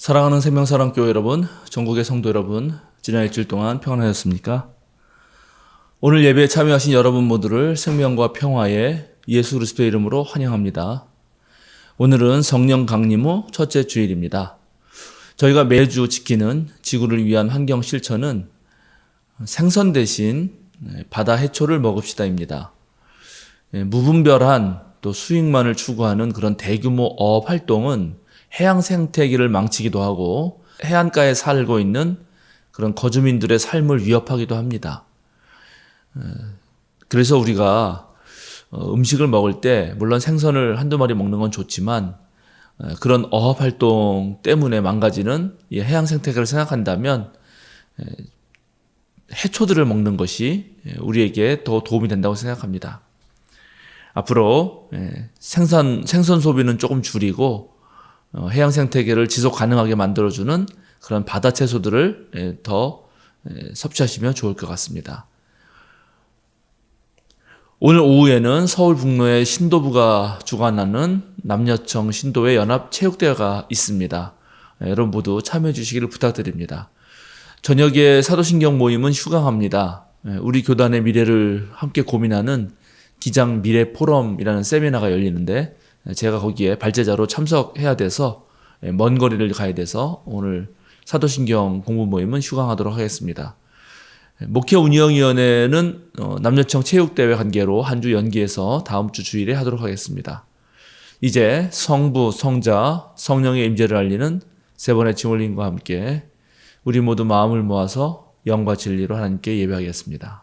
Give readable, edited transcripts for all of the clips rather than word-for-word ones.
사랑하는 생명사랑교회 여러분, 전국의 성도 여러분, 지난 일주일 동안 평안하셨습니까? 오늘 예배에 참여하신 여러분 모두를 생명과 평화의 예수 그리스도의 이름으로 환영합니다. 오늘은 성령 강림 후 첫째 주일입니다. 저희가 매주 지키는 지구를 위한 환경 실천은 생선 대신 바다 해초를 먹읍시다입니다. 무분별한 또 수익만을 추구하는 그런 대규모 어업 활동은 해양 생태계를 망치기도 하고 해안가에 살고 있는 그런 거주민들의 삶을 위협하기도 합니다. 그래서 우리가 음식을 먹을 때 물론 생선을 한두 마리 먹는 건 좋지만 그런 어업 활동 때문에 망가지는 이 해양 생태계를 생각한다면 해초들을 먹는 것이 우리에게 더 도움이 된다고 생각합니다. 앞으로 생선 소비는 조금 줄이고 해양 생태계를 지속 가능하게 만들어주는 그런 바다 채소들을 더 섭취하시면 좋을 것 같습니다. 오늘 오후에는 서울 북로의 신도부가 주관하는 남녀청 신도회 연합체육대회가 있습니다. 여러분 모두 참여해 주시기를 부탁드립니다. 저녁에 사도신경 모임은 휴강합니다. 우리 교단의 미래를 함께 고민하는 기장 미래 포럼이라는 세미나가 열리는데 제가 거기에 발제자로 참석해야 돼서 먼 거리를 가야 돼서 오늘 사도신경 공부 모임은 휴강하도록 하겠습니다. 목회 운영위원회는 남녀청 체육대회 관계로 한 주 연기해서 다음 주 주일에 하도록 하겠습니다. 이제 성부, 성자, 성령의 임재를 알리는 세 번의 증언림과 함께 우리 모두 마음을 모아서 영과 진리로 하나님께 예배하겠습니다.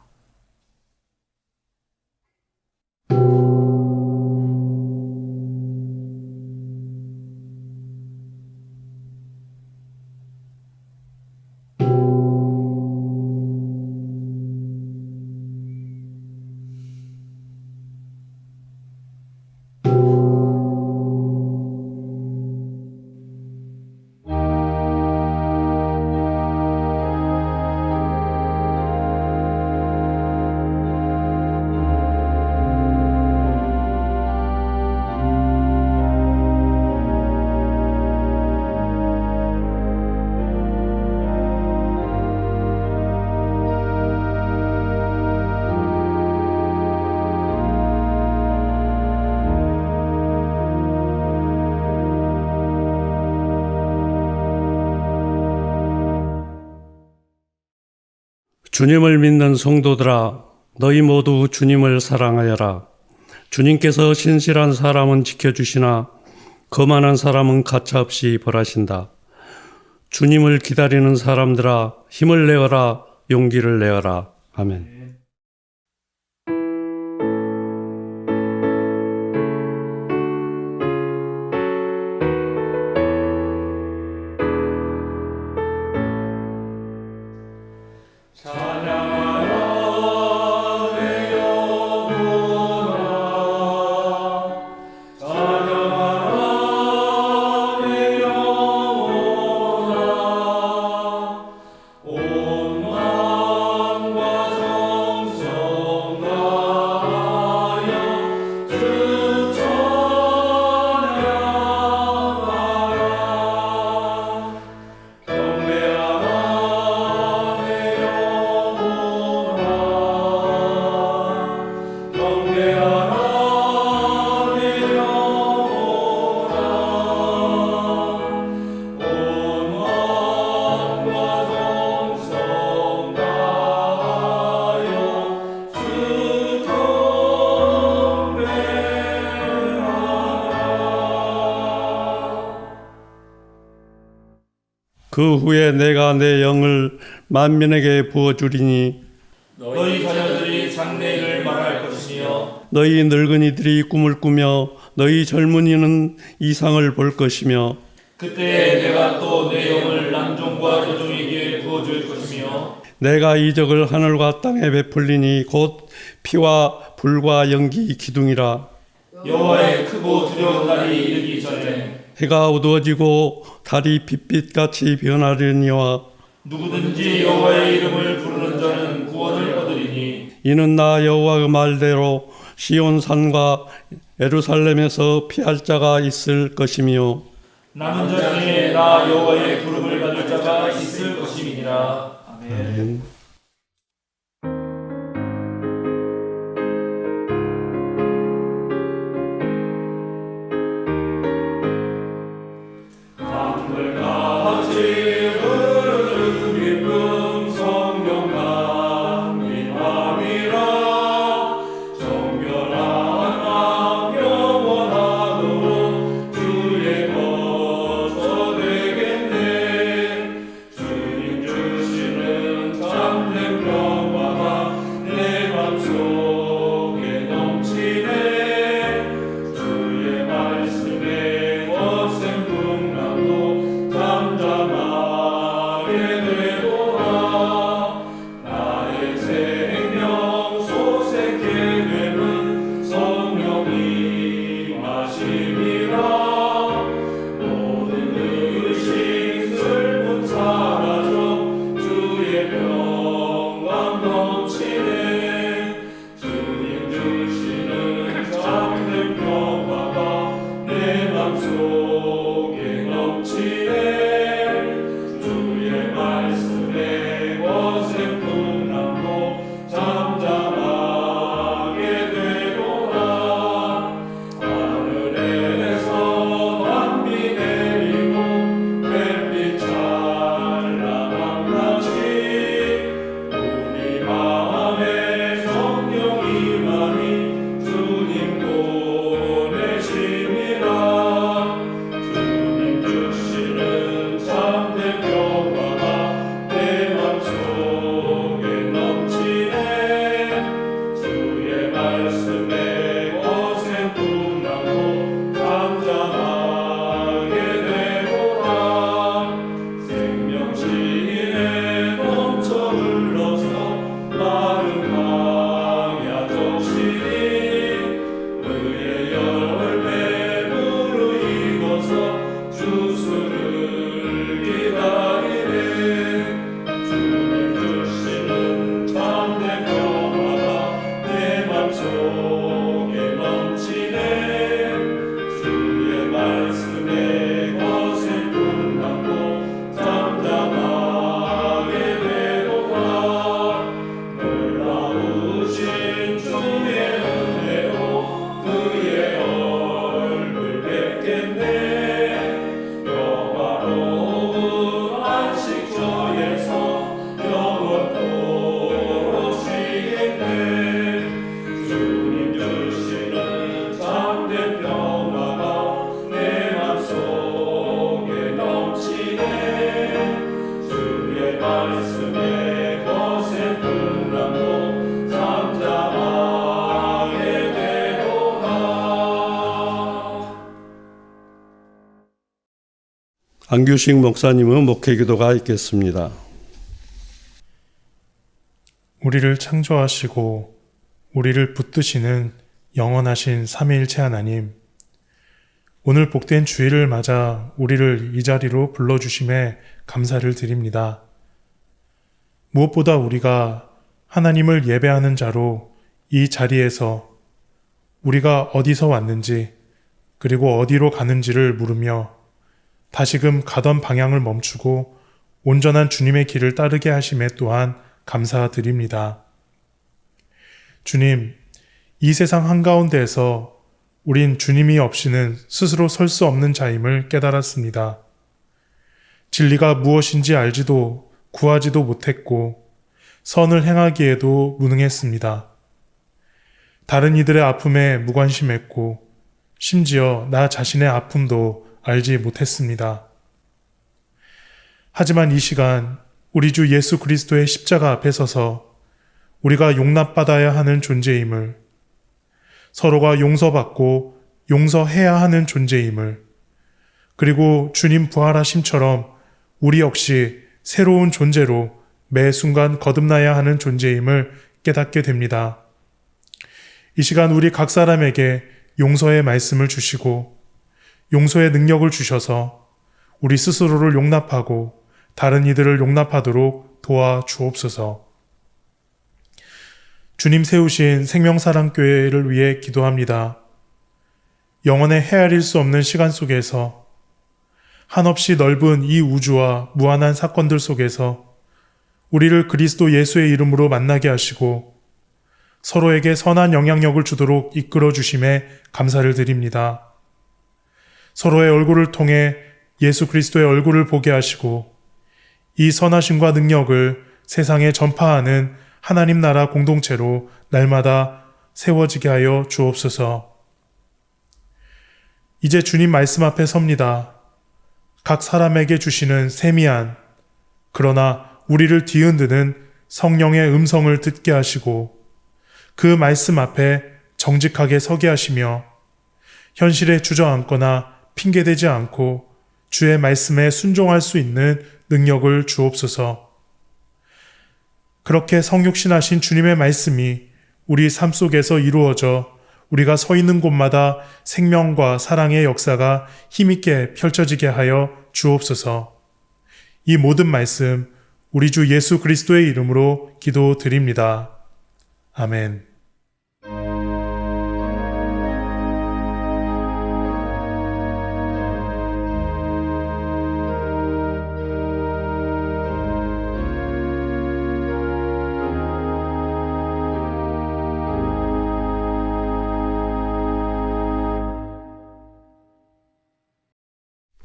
주님을 믿는 성도들아, 너희 모두 주님을 사랑하여라. 주님께서 신실한 사람은 지켜주시나 거만한 사람은 가차없이 벌하신다. 주님을 기다리는 사람들아, 힘을 내어라, 용기를 내어라. 아멘. 그 후에 내가 내 영을 만민에게 부어주리니 너희 자녀들이 장래일을 말할 것이며 너희 늙은이들이 꿈을 꾸며 너희 젊은이는 이상을 볼 것이며 그때 내가 또 내 영을 남종과 여종에게 부어줄 것이며 내가 이적을 하늘과 땅에 베풀리니 곧 피와 불과 연기 기둥이라. 여호와의 크고 두려운 날이 이르기 전에 해가 어두워지고 달이 빛빛같이 변하려니와 누구든지 여호와의 이름을 부르는 자는 구원을 얻으리니 이는 나 여호와의 말대로 시온산과 예루살렘에서 피할 자가 있을 것이며 남은 자중에 나 여호와의 부름을 받을 자가 있을 것임이니라. 아멘. 안규식 목사님의 목회기도가 있겠습니다. 우리를 창조하시고 우리를 붙드시는 영원하신 삼위일체 하나님, 오늘 복된 주일을 맞아 우리를 이 자리로 불러주심에 감사를 드립니다. 무엇보다 우리가 하나님을 예배하는 자로 이 자리에서 우리가 어디서 왔는지 그리고 어디로 가는지를 물으며 다시금 가던 방향을 멈추고 온전한 주님의 길을 따르게 하심에 또한 감사드립니다. 주님, 이 세상 한가운데에서 우린 주님이 없이는 스스로 설 수 없는 자임을 깨달았습니다. 진리가 무엇인지 알지도 구하지도 못했고 선을 행하기에도 무능했습니다. 다른 이들의 아픔에 무관심했고 심지어 나 자신의 아픔도 알지 못했습니다. 하지만 이 시간 우리 주 예수 그리스도의 십자가 앞에 서서 우리가 용납받아야 하는 존재임을, 서로가 용서받고 용서해야 하는 존재임을, 그리고 주님 부활하심처럼 우리 역시 새로운 존재로 매 순간 거듭나야 하는 존재임을 깨닫게 됩니다. 이 시간 우리 각 사람에게 용서의 말씀을 주시고 용서의 능력을 주셔서 우리 스스로를 용납하고 다른 이들을 용납하도록 도와 주옵소서. 주님 세우신 생명사랑교회를 위해 기도합니다. 영원에 헤아릴 수 없는 시간 속에서 한없이 넓은 이 우주와 무한한 사건들 속에서 우리를 그리스도 예수의 이름으로 만나게 하시고 서로에게 선한 영향력을 주도록 이끌어 주심에 감사를 드립니다. 서로의 얼굴을 통해 예수 그리스도의 얼굴을 보게 하시고 이 선하심과 능력을 세상에 전파하는 하나님 나라 공동체로 날마다 세워지게 하여 주옵소서. 이제 주님 말씀 앞에 섭니다. 각 사람에게 주시는 세미한 그러나 우리를 뒤흔드는 성령의 음성을 듣게 하시고 그 말씀 앞에 정직하게 서게 하시며 현실에 주저앉거나 핑계대지 않고 주의 말씀에 순종할 수 있는 능력을 주옵소서. 그렇게 성육신하신 주님의 말씀이 우리 삶 속에서 이루어져 우리가 서 있는 곳마다 생명과 사랑의 역사가 힘있게 펼쳐지게 하여 주옵소서. 이 모든 말씀 우리 주 예수 그리스도의 이름으로 기도드립니다. 아멘.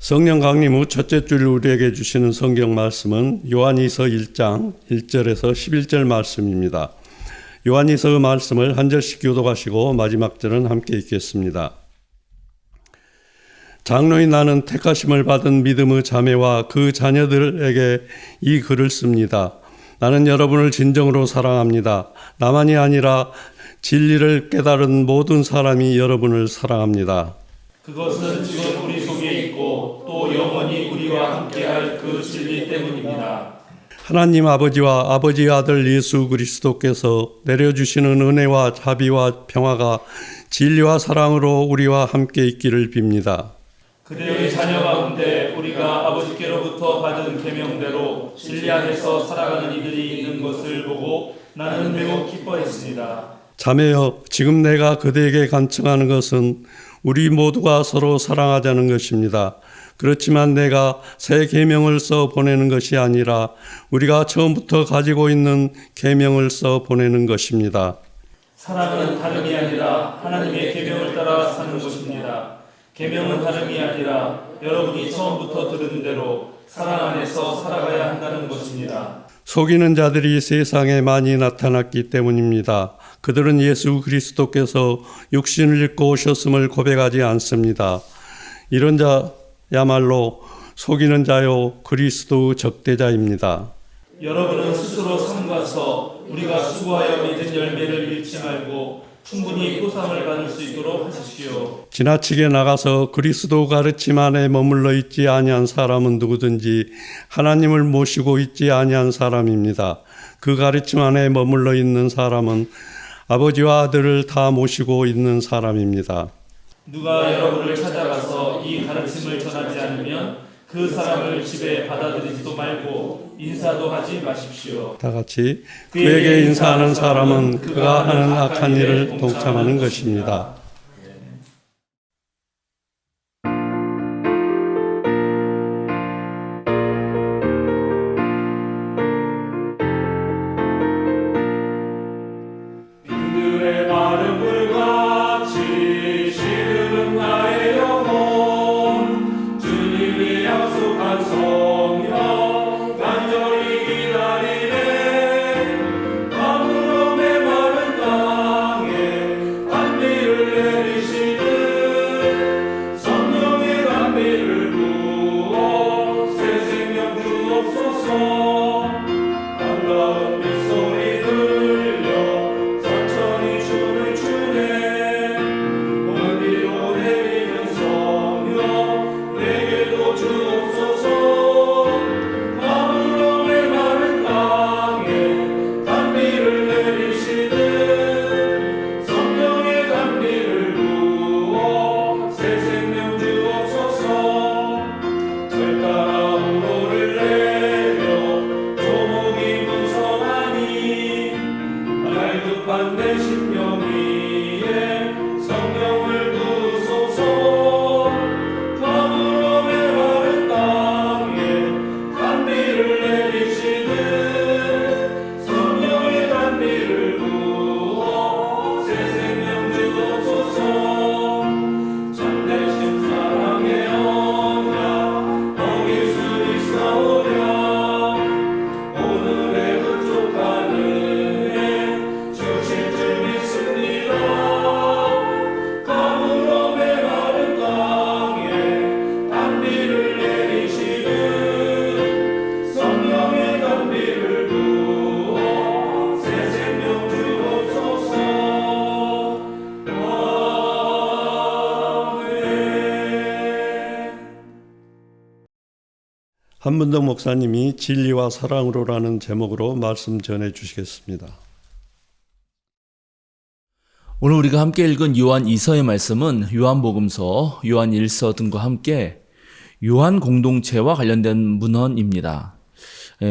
성령 강림 후 첫째 줄 우리에게 주시는 성경 말씀은 요한이서 1장 1절에서 11절 말씀입니다. 요한이서 말씀을 한 절씩 교독하시고 마지막 절은 함께 읽겠습니다. 장로인 나는 택하심을 받은 믿음의 자매와 그 자녀들에게 이 글을 씁니다. 나는 여러분을 진정으로 사랑합니다. 나만이 아니라 진리를 깨달은 모든 사람이 여러분을 사랑합니다. 그것은 지금 우리 속에 있고 또 영원히 우리와 함께할 그 진리 때문입니다. 하나님 아버지와 아버지의 아들 예수 그리스도께서 내려주시는 은혜와 자비와 평화가 진리와 사랑으로 우리와 함께 있기를 빕니다. 그대의 자녀 가운데 우리가 아버지께로부터 받은 계명대로 진리 안에서 살아가는 이들이 있는 것을 보고 나는 매우 기뻐했습니다. 자매여, 지금 내가 그대에게 간청하는 것은 우리 모두가 서로 사랑하자는 것입니다. 그렇지만 내가 새 계명을 써 보내는 것이 아니라 우리가 처음부터 가지고 있는 계명을 써 보내는 것입니다. 사랑은 다름이 아니라 하나님의 계명을 따라 사는 것입니다. 계명은 다름이 아니라 여러분이 처음부터 들은 대로 사랑 안에서 살아가야 한다는 것입니다. 속이는 자들이 세상에 많이 나타났기 때문입니다. 그들은 예수 그리스도께서 육신을 입고 오셨음을 고백하지 않습니다. 이런 자야말로 속이는 자요 그리스도 적대자입니다. 여러분은 스스로 삼가서 우리가 수고하여 맺은 열매를 잃지 말고 충분히 포상을 받을 수 있도록 하십시오. 지나치게 나가서 그리스도 가르침 안에 머물러 있지 아니한 사람은 누구든지 하나님을 모시고 있지 아니한 사람입니다. 그 가르침 안에 머물러 있는 사람은 아버지와 아들을 다 모시고 있는 사람입니다. 누가 여러분을 찾아가서 이 가르침을 전하지 않으면 그 사람을 집에 받아들이지도 말고 인사도 하지 마십시오. 다 같이 그에게 인사하는 사람은 그가 하는 악한 일을 동참하는 것입니다. 빈들의 마른 물같이 시드는 나의 영혼 주님이 약속한 성령 간절히 기다리네 아무로 메마른 땅에 단비를 한문덕 목사님이 진리와 사랑으로라는 제목으로 말씀 전해 주시겠습니다. 오늘 우리가 함께 읽은 요한 2서의 말씀은 요한복음서, 요한 1서 등과 함께 요한 공동체와 관련된 문헌입니다.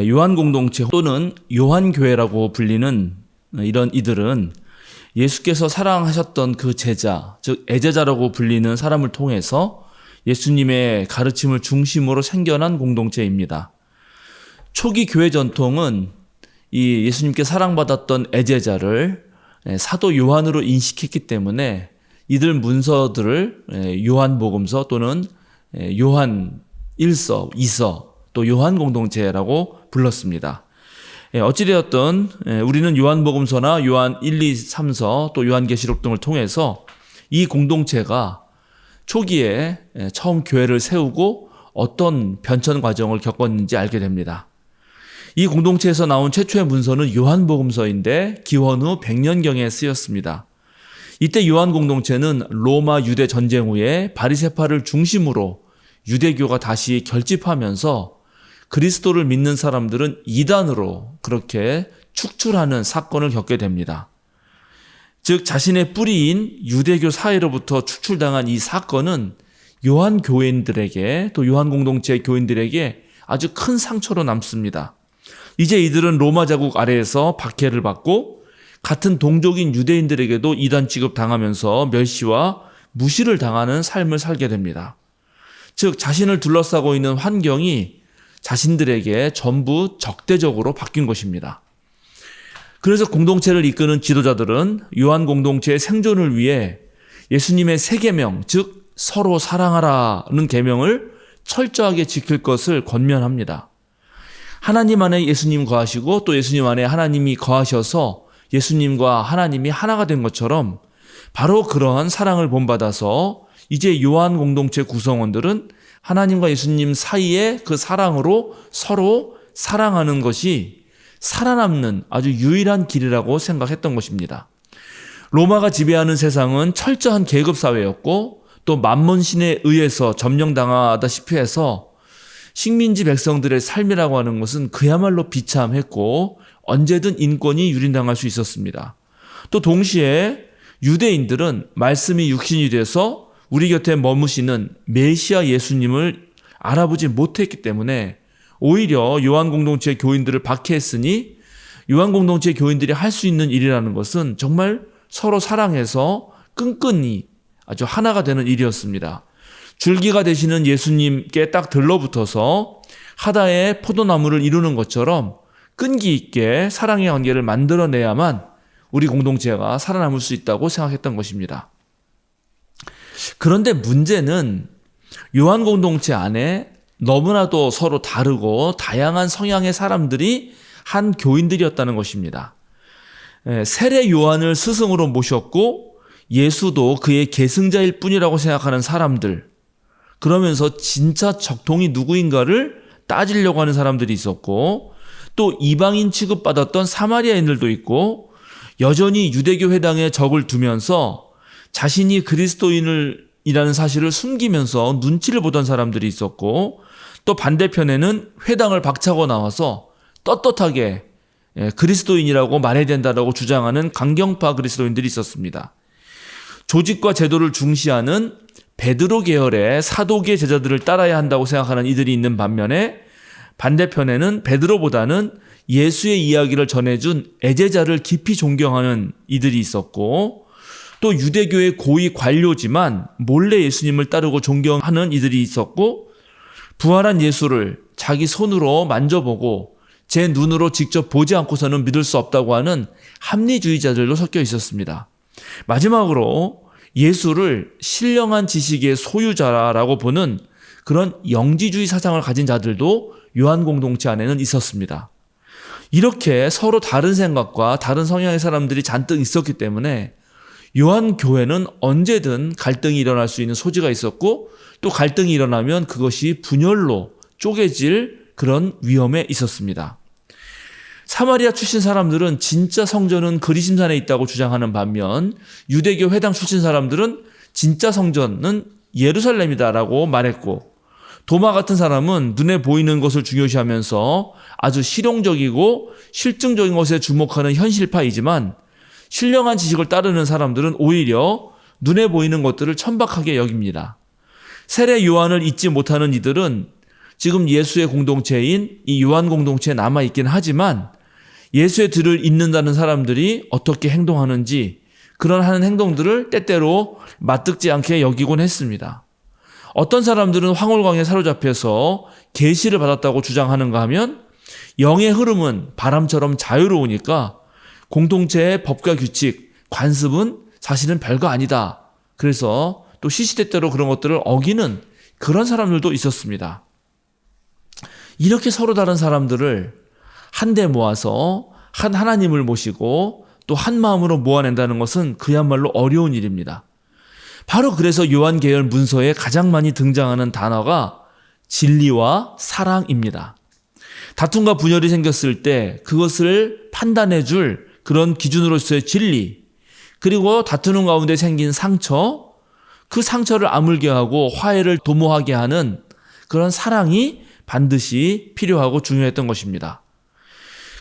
요한 공동체 또는 요한교회라고 불리는 이런 이들은 예수께서 사랑하셨던 그 제자, 즉 애제자라고 불리는 사람을 통해서 예수님의 가르침을 중심으로 생겨난 공동체입니다. 초기 교회 전통은 이 예수님께 사랑받았던 애제자를 사도 요한으로 인식했기 때문에 이들 문서들을 요한복음서 또는 요한 1서, 2서, 또 요한 공동체라고 불렀습니다. 어찌되었든 우리는 요한복음서나 요한 1, 2, 3서 또 요한계시록 등을 통해서 이 공동체가 초기에 처음 교회를 세우고 어떤 변천 과정을 겪었는지 알게 됩니다. 이 공동체에서 나온 최초의 문서는 요한복음서인데 기원 후 100년경에 쓰였습니다. 이때 요한 공동체는 로마 유대 전쟁 후에 바리새파를 중심으로 유대교가 다시 결집하면서 그리스도를 믿는 사람들은 이단으로 그렇게 축출하는 사건을 겪게 됩니다. 즉 자신의 뿌리인 유대교 사회로부터 축출당한 이 사건은 요한 교인들에게 또 요한 공동체 교인들에게 아주 큰 상처로 남습니다. 이제 이들은 로마 자국 아래에서 박해를 받고 같은 동족인 유대인들에게도 이단 취급당하면서 멸시와 무시를 당하는 삶을 살게 됩니다. 즉 자신을 둘러싸고 있는 환경이 자신들에게 전부 적대적으로 바뀐 것입니다. 그래서 공동체를 이끄는 지도자들은 요한 공동체의 생존을 위해 예수님의 세 계명, 즉 서로 사랑하라는 계명을 철저하게 지킬 것을 권면합니다. 하나님 안에 예수님 거하시고 또 예수님 안에 하나님이 거하셔서 예수님과 하나님이 하나가 된 것처럼 바로 그러한 사랑을 본받아서 이제 요한 공동체 구성원들은 하나님과 예수님 사이의 그 사랑으로 서로 사랑하는 것이 살아남는 아주 유일한 길이라고 생각했던 것입니다. 로마가 지배하는 세상은 철저한 계급사회였고 또 만몬신에 의해서 점령당하다시피 해서 식민지 백성들의 삶이라고 하는 것은 그야말로 비참했고 언제든 인권이 유린당할 수 있었습니다. 또 동시에 유대인들은 말씀이 육신이 돼서 우리 곁에 머무시는 메시아 예수님을 알아보지 못했기 때문에 오히려 요한 공동체 교인들을 박해했으니 요한 공동체 교인들이 할 수 있는 일이라는 것은 정말 서로 사랑해서 끈끈이 아주 하나가 되는 일이었습니다. 줄기가 되시는 예수님께 딱 들러붙어서 하다의 포도나무를 이루는 것처럼 끈기 있게 사랑의 관계를 만들어내야만 우리 공동체가 살아남을 수 있다고 생각했던 것입니다. 그런데 문제는 요한 공동체 안에 너무나도 서로 다르고 다양한 성향의 사람들이 한 교인들이었다는 것입니다. 세례 요한을 스승으로 모셨고 예수도 그의 계승자일 뿐이라고 생각하는 사람들, 그러면서 진짜 적통이 누구인가를 따지려고 하는 사람들이 있었고 또 이방인 취급받았던 사마리아인들도 있고 여전히 유대교 회당에 적을 두면서 자신이 그리스도인이라는 사실을 숨기면서 눈치를 보던 사람들이 있었고 또 반대편에는 회당을 박차고 나와서 떳떳하게 그리스도인이라고 말해야 된다라고 주장하는 강경파 그리스도인들이 있었습니다. 조직과 제도를 중시하는 베드로 계열의 사도계 제자들을 따라야 한다고 생각하는 이들이 있는 반면에 반대편에는 베드로보다는 예수의 이야기를 전해준 애제자를 깊이 존경하는 이들이 있었고 또 유대교의 고위 관료지만 몰래 예수님을 따르고 존경하는 이들이 있었고 부활한 예수를 자기 손으로 만져보고 제 눈으로 직접 보지 않고서는 믿을 수 없다고 하는 합리주의자들도 섞여 있었습니다. 마지막으로 예수를 신령한 지식의 소유자라고 보는 그런 영지주의 사상을 가진 자들도 요한 공동체 안에는 있었습니다. 이렇게 서로 다른 생각과 다른 성향의 사람들이 잔뜩 있었기 때문에 요한 교회는 언제든 갈등이 일어날 수 있는 소지가 있었고 또 갈등이 일어나면 그것이 분열로 쪼개질 그런 위험에 있었습니다. 사마리아 출신 사람들은 진짜 성전은 그리심산에 있다고 주장하는 반면 유대교 회당 출신 사람들은 진짜 성전은 예루살렘이다라고 말했고 도마 같은 사람은 눈에 보이는 것을 중요시하면서 아주 실용적이고 실증적인 것에 주목하는 현실파이지만, 신령한 지식을 따르는 사람들은 오히려 눈에 보이는 것들을 천박하게 여깁니다. 세례 요한을 잊지 못하는 이들은 지금 예수의 공동체인 이 요한 공동체에 남아있긴 하지만, 예수의 뒤를 잇는다는 사람들이 어떻게 행동하는지 그런 하는 행동들을 때때로 맞듣지 않게 여기곤 했습니다. 어떤 사람들은 황홀광에 사로잡혀서 계시를 받았다고 주장하는가 하면, 영의 흐름은 바람처럼 자유로우니까 공동체의 법과 규칙, 관습은 사실은 별거 아니다. 그래서 또 시시때때로 그런 것들을 어기는 그런 사람들도 있었습니다. 이렇게 서로 다른 사람들을 한데 모아서 한 하나님을 모시고 또 한 마음으로 모아낸다는 것은 그야말로 어려운 일입니다. 바로 그래서 요한계열 문서에 가장 많이 등장하는 단어가 진리와 사랑입니다. 다툼과 분열이 생겼을 때 그것을 판단해 줄 그런 기준으로서의 진리, 그리고 다투는 가운데 생긴 상처, 그 상처를 아물게 하고 화해를 도모하게 하는 그런 사랑이 반드시 필요하고 중요했던 것입니다.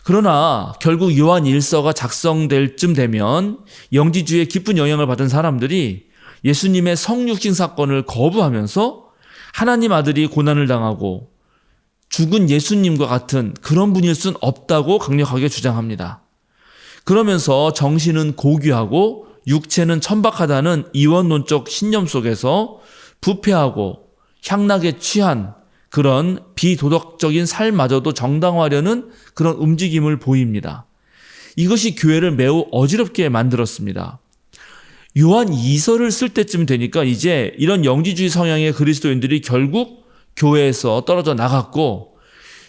그러나 결국 요한 1서가 작성될 쯤 되면 영지주의에 깊은 영향을 받은 사람들이 예수님의 성육신 사건을 거부하면서 하나님 아들이 고난을 당하고 죽은 예수님과 같은 그런 분일 순 없다고 강력하게 주장합니다. 그러면서 정신은 고귀하고 육체는 천박하다는 이원론적 신념 속에서 부패하고 향락에 취한 그런 비도덕적인 삶마저도 정당화하려는 그런 움직임을 보입니다. 이것이 교회를 매우 어지럽게 만들었습니다. 요한 2서를 쓸 때쯤 되니까 이제 이런 영지주의 성향의 그리스도인들이 결국 교회에서 떨어져 나갔고,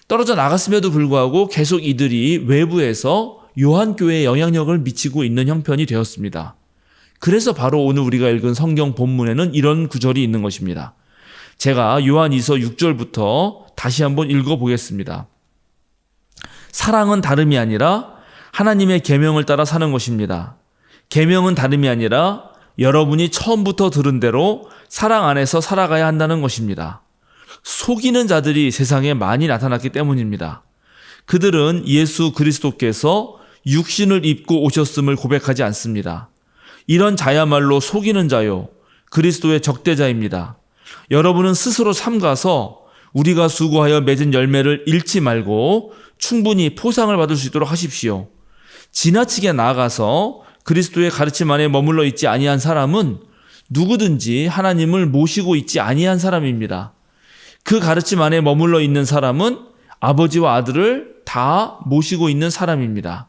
떨어져 나갔음에도 불구하고 계속 이들이 외부에서 요한교회에 영향력을 미치고 있는 형편이 되었습니다. 그래서 바로 오늘 우리가 읽은 성경 본문에는 이런 구절이 있는 것입니다. 제가 요한 2서 6절부터 다시 한번 읽어보겠습니다. 사랑은 다름이 아니라 하나님의 계명을 따라 사는 것입니다. 계명은 다름이 아니라 여러분이 처음부터 들은 대로 사랑 안에서 살아가야 한다는 것입니다. 속이는 자들이 세상에 많이 나타났기 때문입니다. 그들은 예수 그리스도께서 육신을 입고 오셨음을 고백하지 않습니다. 이런 자야말로 속이는 자요, 그리스도의 적대자입니다. 여러분은 스스로 삼가서 우리가 수고하여 맺은 열매를 잃지 말고 충분히 포상을 받을 수 있도록 하십시오. 지나치게 나아가서 그리스도의 가르침 안에 머물러 있지 아니한 사람은 누구든지 하나님을 모시고 있지 아니한 사람입니다. 그 가르침 안에 머물러 있는 사람은 아버지와 아들을 다 모시고 있는 사람입니다.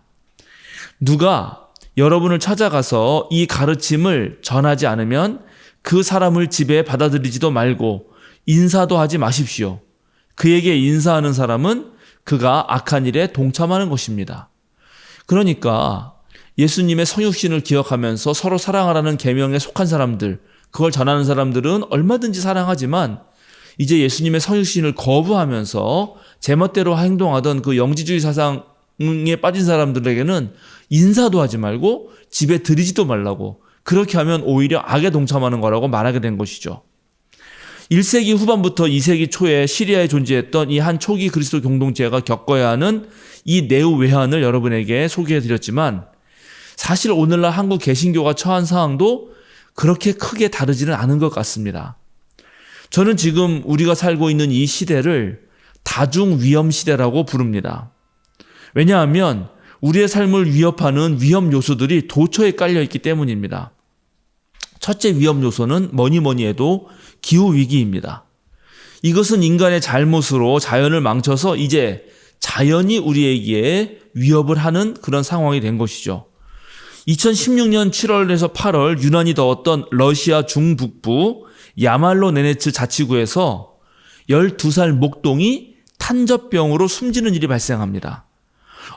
누가 여러분을 찾아가서 이 가르침을 전하지 않으면 그 사람을 집에 받아들이지도 말고 인사도 하지 마십시오. 그에게 인사하는 사람은 그가 악한 일에 동참하는 것입니다. 그러니까 예수님의 성육신을 기억하면서 서로 사랑하라는 계명에 속한 사람들, 그걸 전하는 사람들은 얼마든지 사랑하지만 이제 예수님의 성육신을 거부하면서 제멋대로 행동하던 그 영지주의 사상에 빠진 사람들에게는 인사도 하지 말고 집에 들이지도 말라고, 그렇게 하면 오히려 악에 동참하는 거라고 말하게 된 것이죠. 1세기 후반부터 2세기 초에 시리아에 존재했던 이 한 초기 그리스도 공동체가 겪어야 하는 이 내후 외환을 여러분에게 소개해드렸지만, 사실 오늘날 한국 개신교가 처한 상황도 그렇게 크게 다르지는 않은 것 같습니다. 저는 지금 우리가 살고 있는 이 시대를 다중위험 시대라고 부릅니다. 왜냐하면 우리의 삶을 위협하는 위험 요소들이 도처에 깔려있기 때문입니다. 첫째 위험 요소는 뭐니 해도 기후위기입니다. 이것은 인간의 잘못으로 자연을 망쳐서 이제 자연이 우리에게 위협을 하는 그런 상황이 된 것이죠. 2016년 7월에서 8월 유난히 더웠던 러시아 중북부 야말로 네네츠 자치구에서 12살 목동이 탄저병으로 숨지는 일이 발생합니다.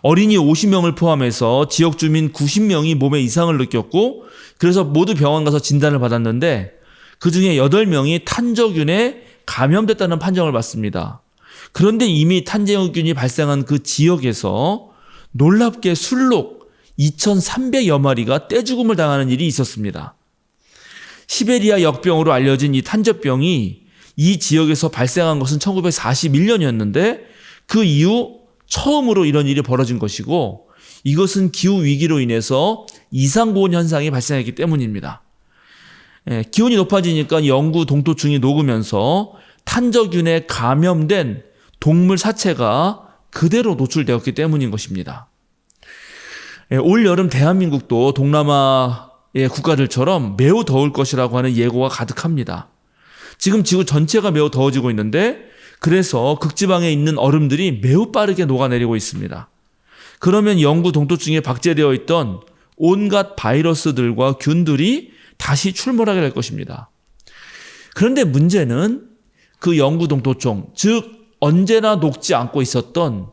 어린이 50명을 포함해서 지역 주민 90명이 몸에 이상을 느꼈고, 그래서 모두 병원 가서 진단을 받았는데 그중에 8명이 탄저균에 감염됐다는 판정을 받습니다. 그런데 이미 탄저균이 발생한 그 지역에서 놀랍게 술록 2,300여 마리가 떼죽음을 당하는 일이 있었습니다. 시베리아 역병으로 알려진 이 탄저병이 이 지역에서 발생한 것은 1941년이었는데 그 이후 처음으로 이런 일이 벌어진 것이고 이것은 기후 위기로 인해서 이상고온 현상이 발생했기 때문입니다. 기온이 높아지니까 영구 동토층이 녹으면서 탄저균에 감염된 동물 사체가 그대로 노출되었기 때문인 것입니다. 올 여름 대한민국도 동남아의 국가들처럼 매우 더울 것이라고 하는 예고가 가득합니다. 지금 지구 전체가 매우 더워지고 있는데 그래서 극지방에 있는 얼음들이 매우 빠르게 녹아내리고 있습니다. 그러면 영구 동토층에 박제되어 있던 온갖 바이러스들과 균들이 다시 출몰하게 될 것입니다. 그런데 문제는 그 영구 동토층, 즉 언제나 녹지 않고 있었던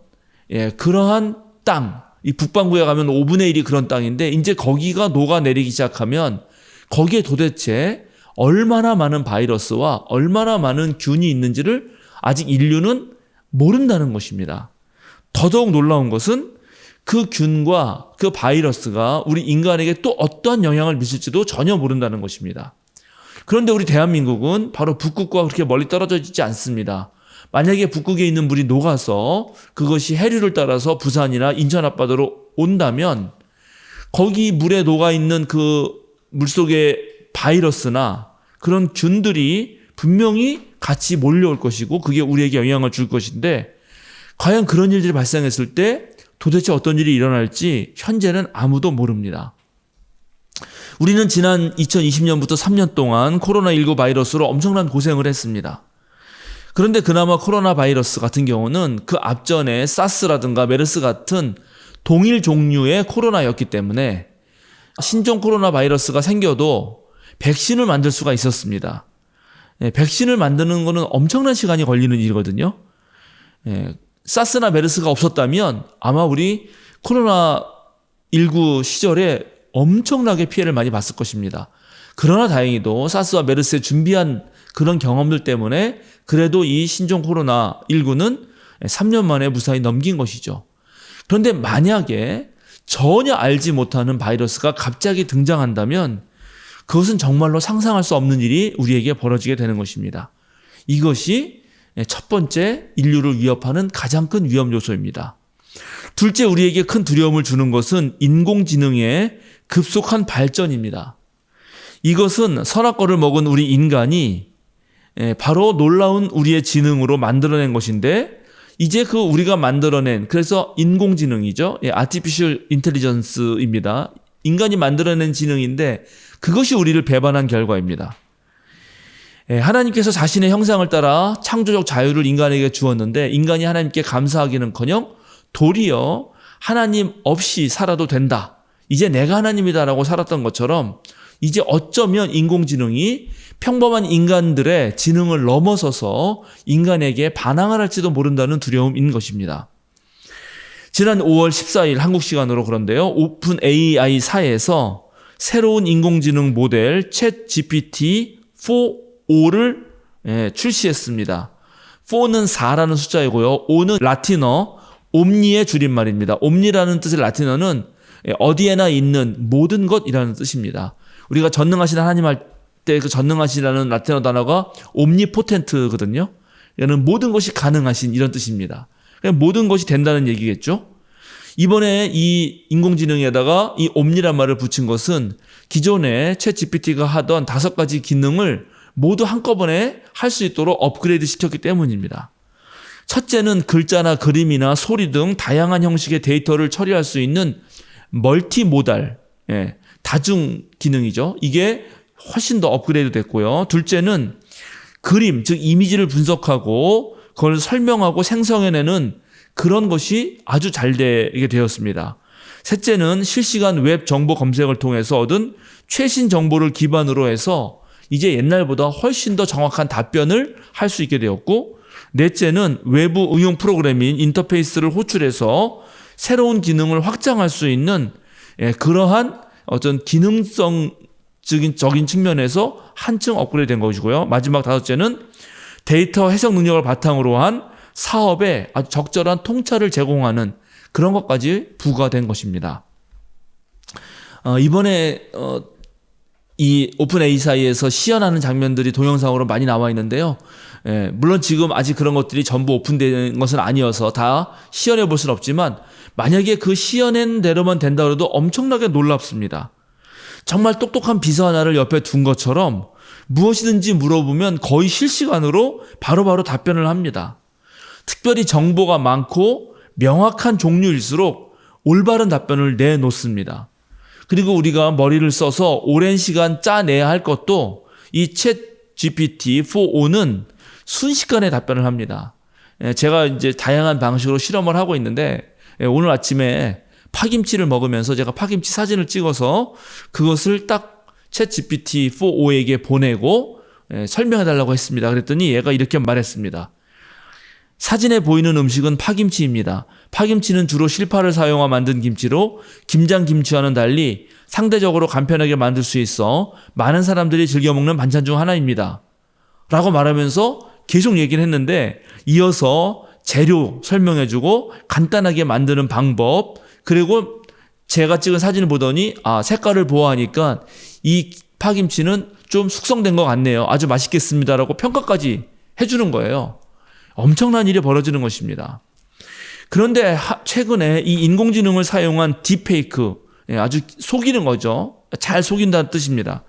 그러한 땅, 이 북반구에 가면 5분의 1이 그런 땅인데 이제 거기가 녹아내리기 시작하면 거기에 도대체 얼마나 많은 바이러스와 얼마나 많은 균이 있는지를 아직 인류는 모른다는 것입니다. 더더욱 놀라운 것은 그 균과 그 바이러스가 우리 인간에게 또 어떠한 영향을 미칠지도 전혀 모른다는 것입니다. 그런데 우리 대한민국은 바로 북극과 그렇게 멀리 떨어져 있지 않습니다. 만약에 북극에 있는 물이 녹아서 그것이 해류를 따라서 부산이나 인천 앞바다로 온다면 거기 물에 녹아있는 그 물속의 바이러스나 그런 균들이 분명히 같이 몰려올 것이고 그게 우리에게 영향을 줄 것인데 과연 그런 일들이 발생했을 때 도대체 어떤 일이 일어날지 현재는 아무도 모릅니다. 우리는 지난 2020년부터 3년 동안 코로나19 바이러스로 엄청난 고생을 했습니다. 그런데 그나마 코로나 바이러스 같은 경우는 그 앞전에 사스라든가 메르스 같은 동일 종류의 코로나였기 때문에 신종 코로나 바이러스가 생겨도 백신을 만들 수가 있었습니다. 백신을 만드는 것은 엄청난 시간이 걸리는 일이거든요. 사스나 메르스가 없었다면 아마 우리 코로나19 시절에 엄청나게 피해를 많이 봤을 것입니다. 그러나 다행히도 사스와 메르스에 준비한 그런 경험들 때문에 그래도 이 신종 코로나19는 3년 만에 무사히 넘긴 것이죠. 그런데 만약에 전혀 알지 못하는 바이러스가 갑자기 등장한다면 그것은 정말로 상상할 수 없는 일이 우리에게 벌어지게 되는 것입니다. 이것이 첫 번째 인류를 위협하는 가장 큰 위험 요소입니다. 둘째, 우리에게 큰 두려움을 주는 것은 인공지능의 급속한 발전입니다. 이것은 선악과를 먹은 우리 인간이 바로 놀라운 우리의 지능으로 만들어낸 것인데 이제 그 우리가 만들어낸 그래서 인공지능이죠. Artificial Intelligence입니다. 인간이 만들어낸 지능인데 그것이 우리를 배반한 결과입니다. 하나님께서 자신의 형상을 따라 창조적 자유를 인간에게 주었는데 인간이 하나님께 감사하기는커녕 도리어 하나님 없이 살아도 된다. 이제 내가 하나님이다라고 살았던 것처럼 이제 어쩌면 인공지능이 평범한 인간들의 지능을 넘어서서 인간에게 반항을 할지도 모른다는 두려움인 것입니다. 지난 5월 14일 한국 시간으로 그런데요. 오픈 AI사에서 새로운 인공지능 모델 챗 GPT-4O를 출시했습니다. 4는 4라는 숫자이고요. O는 라틴어 옴니의 줄임말입니다. 옴니라는 뜻의 라틴어는 어디에나 있는 모든 것이라는 뜻입니다. 우리가 전능하신 하나님 할 때 그 전능하시라는 라틴어 단어가 옴니포텐트거든요. 이거는 모든 것이 가능하신 이런 뜻입니다. 모든 것이 된다는 얘기겠죠. 이번에 이 인공지능에다가 이 옴니란 말을 붙인 것은 기존에 챗 GPT가 하던 5가지 기능을 모두 한꺼번에 할 수 있도록 업그레이드 시켰기 때문입니다. 첫째는 글자나 그림이나 소리 등 다양한 형식의 데이터를 처리할 수 있는 멀티모달, 다중 기능이죠. 이게 훨씬 더 업그레이드 됐고요. 둘째는 그림, 즉 이미지를 분석하고 그걸 설명하고 생성해내는 그런 것이 아주 잘 되게 되었습니다. 셋째는 실시간 웹 정보 검색을 통해서 얻은 최신 정보를 기반으로 해서 이제 옛날보다 훨씬 더 정확한 답변을 할 수 있게 되었고, 넷째는 외부 응용 프로그램인 인터페이스를 호출해서 새로운 기능을 확장할 수 있는 그러한 어떤 기능성적인 측면에서 한층 업그레이드 된 것이고요. 마지막 다섯째는 데이터 해석 능력을 바탕으로 한 사업에 아주 적절한 통찰을 제공하는 그런 것까지 부과된 것입니다. 이번에 이 오픈 ASI에서 시연하는 장면들이 동영상으로 많이 나와 있는데요. 물론 지금 아직 그런 것들이 전부 오픈된 것은 아니어서 다 시연해 볼 수는 없지만 만약에 그 시연한 대로만 된다 해도 엄청나게 놀랍습니다. 정말 똑똑한 비서 하나를 옆에 둔 것처럼 무엇이든지 물어보면 거의 실시간으로 바로바로 답변을 합니다. 특별히 정보가 많고 명확한 종류일수록 올바른 답변을 내놓습니다. 그리고 우리가 머리를 써서 오랜 시간 짜내야 할 것도 이 챗 GPT-4o는 순식간에 답변을 합니다. 제가 이제 다양한 방식으로 실험을 하고 있는데 오늘 아침에 파김치를 먹으면서 제가 파김치 사진을 찍어서 그것을 딱 챗 GPT-4o에게 보내고 설명해 달라고 했습니다. 그랬더니 얘가 이렇게 말했습니다. 사진에 보이는 음식은 파김치입니다. 파김치는 주로 실파를 사용하 만든 김치로 김장김치와는 달리 상대적으로 간편하게 만들 수 있어 많은 사람들이 즐겨 먹는 반찬 중 하나입니다. 라고 말하면서 계속 얘기를 했는데 이어서 재료 설명해주고 간단하게 만드는 방법, 그리고 제가 찍은 사진을 보더니 색깔을 보아하니까 이 파김치는 좀 숙성된 것 같네요. 아주 맛있겠습니다라고 평가까지 해주는 거예요. 엄청난 일이 벌어지는 것입니다. 그런데 최근에 이 인공지능을 사용한 딥페이크, 아주 속이는 거죠. 잘 속인다는 뜻입니다.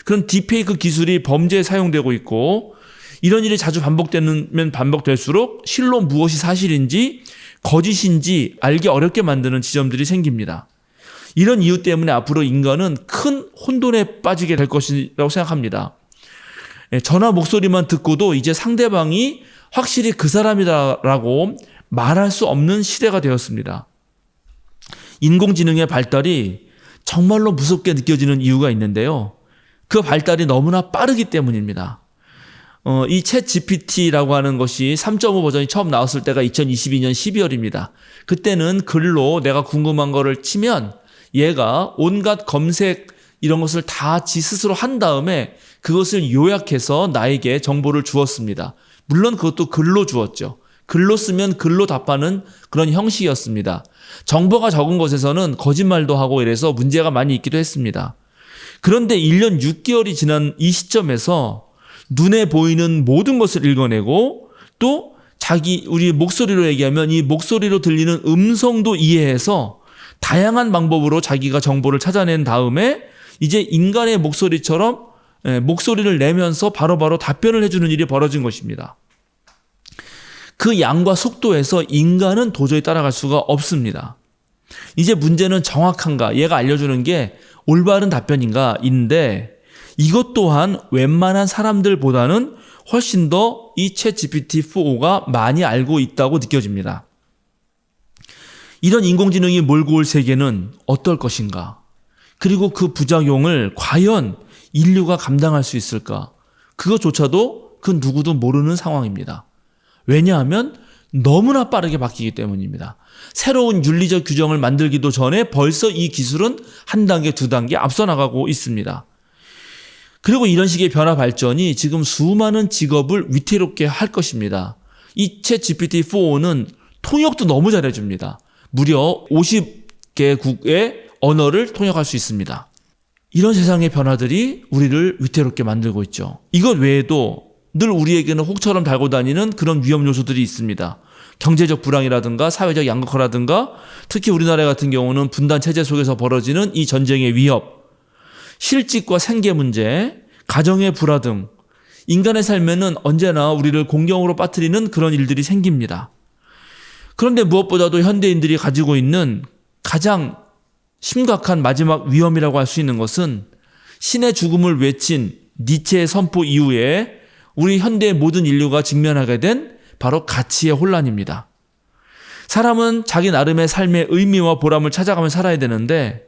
그런 딥페이크 기술이 범죄에 사용되고 있고 이런 일이 자주 반복되면 반복될수록 실로 무엇이 사실인지 거짓인지 알기 어렵게 만드는 지점들이 생깁니다. 이런 이유 때문에 앞으로 인간은 큰 혼돈에 빠지게 될 것이라고 생각합니다. 전화 목소리만 듣고도 이제 상대방이 확실히 그 사람이다라고 말할 수 없는 시대가 되었습니다. 인공지능의 발달이 정말로 무섭게 느껴지는 이유가 있는데요. 그 발달이 너무나 빠르기 때문입니다. 이 챗 GPT라고 하는 것이 3.5 버전이 처음 나왔을 때가 2022년 12월입니다. 그때는 글로 내가 궁금한 거를 치면 얘가 온갖 검색 이런 것을 다 지 스스로 한 다음에 그것을 요약해서 나에게 정보를 주었습니다. 물론 그것도 글로 주었죠. 글로 쓰면 글로 답하는 그런 형식이었습니다. 정보가 적은 것에서는 거짓말도 하고 이래서 문제가 많이 있기도 했습니다. 그런데 1년 6개월이 지난 이 시점에서 눈에 보이는 모든 것을 읽어내고 또 우리 목소리로 얘기하면 이 목소리로 들리는 음성도 이해해서 다양한 방법으로 자기가 정보를 찾아낸 다음에 이제 인간의 목소리처럼 목소리를 내면서 바로바로 답변을 해주는 일이 벌어진 것입니다. 그 양과 속도에서 인간은 도저히 따라갈 수가 없습니다. 이제 문제는 정확한가, 얘가 알려주는 게 올바른 답변인가인데 이것 또한 웬만한 사람들보다는 훨씬 더 이 챗 GPT-4o가 많이 알고 있다고 느껴집니다. 이런 인공지능이 몰고 올 세계는 어떨 것인가? 그리고 그 부작용을 과연 인류가 감당할 수 있을까? 그것조차도 그 누구도 모르는 상황입니다. 왜냐하면 너무나 빠르게 바뀌기 때문입니다. 새로운 윤리적 규정을 만들기도 전에 벌써 이 기술은 한 단계, 두 단계 앞서 나가고 있습니다. 그리고 이런 식의 변화 발전이 지금 수많은 직업을 위태롭게 할 것입니다. 이 챗 GPT-4o는 통역도 너무 잘해줍니다. 무려 50개국의 언어를 통역할 수 있습니다. 이런 세상의 변화들이 우리를 위태롭게 만들고 있죠. 이것 외에도 늘 우리에게는 혹처럼 달고 다니는 그런 위험 요소들이 있습니다. 경제적 불황이라든가 사회적 양극화라든가 특히 우리나라 같은 경우는 분단 체제 속에서 벌어지는 이 전쟁의 위협, 실직과 생계 문제, 가정의 불화 등 인간의 삶에는 언제나 우리를 공경으로 빠뜨리는 그런 일들이 생깁니다. 그런데 무엇보다도 현대인들이 가지고 있는 가장 심각한 마지막 위험이라고 할 수 있는 것은 신의 죽음을 외친 니체의 선포 이후에 우리 현대의 모든 인류가 직면하게 된 바로 가치의 혼란입니다. 사람은 자기 나름의 삶의 의미와 보람을 찾아가며 살아야 되는데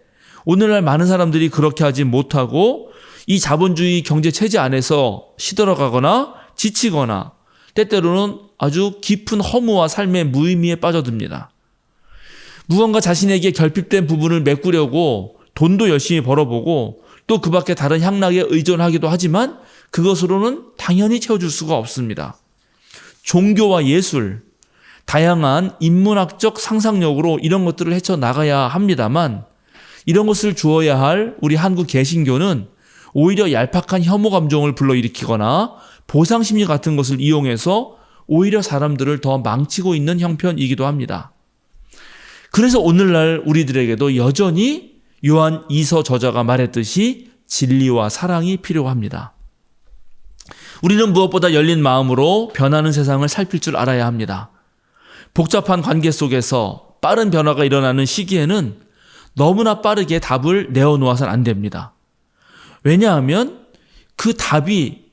오늘날 많은 사람들이 그렇게 하지 못하고 이 자본주의 경제 체제 안에서 시들어가거나 지치거나 때때로는 아주 깊은 허무와 삶의 무의미에 빠져듭니다. 무언가 자신에게 결핍된 부분을 메꾸려고 돈도 열심히 벌어보고 또 그 밖에 다른 향락에 의존하기도 하지만 그것으로는 당연히 채워줄 수가 없습니다. 종교와 예술, 다양한 인문학적 상상력으로 이런 것들을 헤쳐나가야 합니다만 이런 것을 주어야 할 우리 한국 개신교는 오히려 얄팍한 혐오 감정을 불러일으키거나 보상심리 같은 것을 이용해서 오히려 사람들을 더 망치고 있는 형편이기도 합니다. 그래서 오늘날 우리들에게도 여전히 요한 2서 저자가 말했듯이 진리와 사랑이 필요합니다. 우리는 무엇보다 열린 마음으로 변하는 세상을 살필 줄 알아야 합니다. 복잡한 관계 속에서 빠른 변화가 일어나는 시기에는 너무나 빠르게 답을 내어놓아서는 안 됩니다. 왜냐하면 그 답이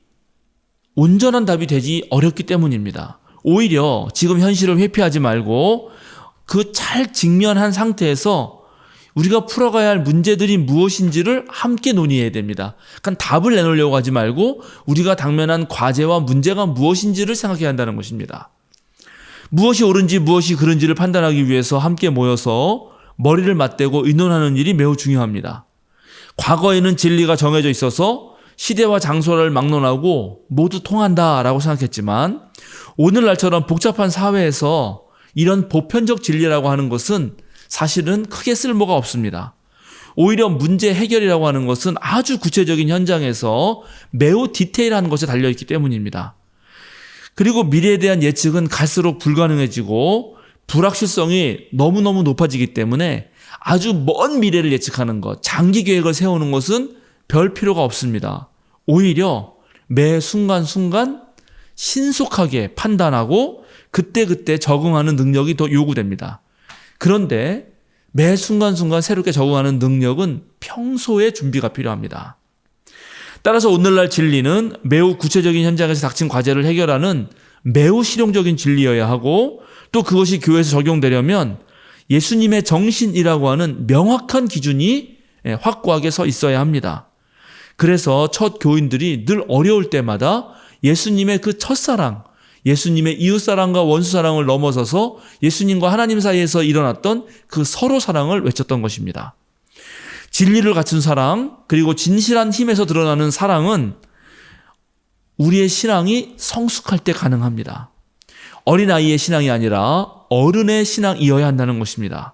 온전한 답이 되지 어렵기 때문입니다. 오히려 지금 현실을 회피하지 말고 그 잘 직면한 상태에서 우리가 풀어가야 할 문제들이 무엇인지를 함께 논의해야 됩니다. 그러니까 답을 내놓으려고 하지 말고 우리가 당면한 과제와 문제가 무엇인지를 생각해야 한다는 것입니다. 무엇이 옳은지 무엇이 그른지를 판단하기 위해서 함께 모여서 머리를 맞대고 의논하는 일이 매우 중요합니다. 과거에는 진리가 정해져 있어서 시대와 장소를 막론하고 모두 통한다라고 생각했지만 오늘날처럼 복잡한 사회에서 이런 보편적 진리라고 하는 것은 사실은 크게 쓸모가 없습니다. 오히려 문제 해결이라고 하는 것은 아주 구체적인 현장에서 매우 디테일한 것에 달려있기 때문입니다. 그리고 미래에 대한 예측은 갈수록 불가능해지고 불확실성이 너무너무 높아지기 때문에 아주 먼 미래를 예측하는 것, 장기 계획을 세우는 것은 별 필요가 없습니다. 오히려 매 순간순간 신속하게 판단하고 그때그때 적응하는 능력이 더 요구됩니다. 그런데 매 순간순간 새롭게 적응하는 능력은 평소에 준비가 필요합니다. 따라서 오늘날 진리는 매우 구체적인 현장에서 닥친 과제를 해결하는 매우 실용적인 진리여야 하고 또 그것이 교회에서 적용되려면 예수님의 정신이라고 하는 명확한 기준이 확고하게 서 있어야 합니다. 그래서 첫 교인들이 늘 어려울 때마다 예수님의 그 첫사랑, 예수님의 이웃사랑과 원수사랑을 넘어서서 예수님과 하나님 사이에서 일어났던 그 서로 사랑을 외쳤던 것입니다. 진리를 갖춘 사랑, 그리고 진실한 힘에서 드러나는 사랑은 우리의 신앙이 성숙할 때 가능합니다. 어린아이의 신앙이 아니라 어른의 신앙이어야 한다는 것입니다.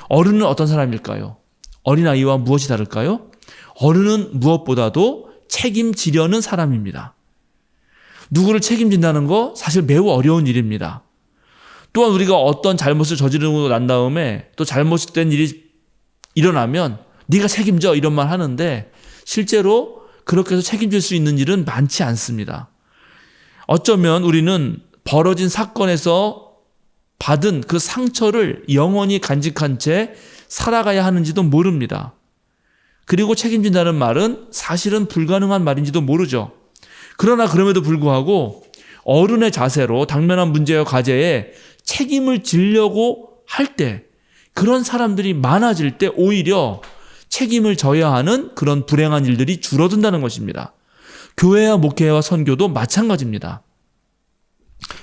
어른은 어떤 사람일까요? 어린아이와 무엇이 다를까요? 어른은 무엇보다도 책임지려는 사람입니다. 누구를 책임진다는 거 사실 매우 어려운 일입니다. 또한 우리가 어떤 잘못을 저지르고 난 다음에 또 잘못된 일이 일어나면 네가 책임져 이런 말 하는데 실제로 그렇게 해서 책임질 수 있는 일은 많지 않습니다. 어쩌면 우리는 벌어진 사건에서 받은 그 상처를 영원히 간직한 채 살아가야 하는지도 모릅니다. 그리고 책임진다는 말은 사실은 불가능한 말인지도 모르죠. 그러나 그럼에도 불구하고 어른의 자세로 당면한 문제와 과제에 책임을 지려고 할 때 그런 사람들이 많아질 때 오히려 책임을 져야 하는 그런 불행한 일들이 줄어든다는 것입니다. 교회와 목회와 선교도 마찬가지입니다.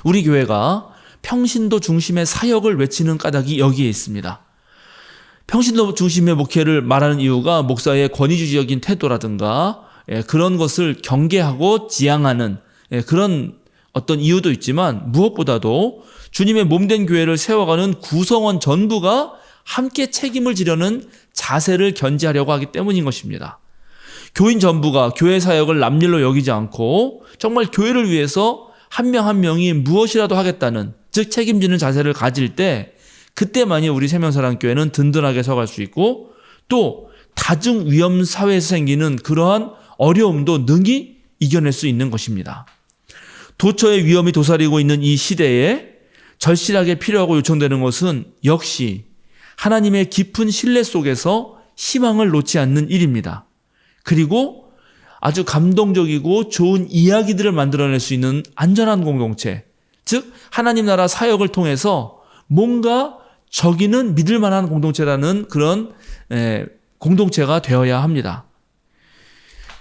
우리 교회가 평신도 중심의 사역을 외치는 까닭이 여기에 있습니다. 평신도 중심의 목회를 말하는 이유가 목사의 권위주의적인 태도라든가 그런 것을 경계하고 지향하는 그런 어떤 이유도 있지만 무엇보다도 주님의 몸된 교회를 세워가는 구성원 전부가 함께 책임을 지려는 자세를 견지하려고 하기 때문인 것입니다. 교인 전부가 교회 사역을 남일로 여기지 않고 정말 교회를 위해서 한 명 한 명이 무엇이라도 하겠다는, 즉 책임지는 자세를 가질 때 그때만이 우리 세명사랑교회는 든든하게 서갈 수 있고 또 다중 위험 사회에서 생기는 그러한 어려움도 능히 이겨낼 수 있는 것입니다. 도처의 위험이 도사리고 있는 이 시대에 절실하게 필요하고 요청되는 것은 역시 하나님의 깊은 신뢰 속에서 희망을 놓지 않는 일입니다. 그리고 아주 감동적이고 좋은 이야기들을 만들어낼 수 있는 안전한 공동체, 즉 하나님 나라 사역을 통해서 뭔가 저기는 믿을 만한 공동체라는 그런 공동체가 되어야 합니다.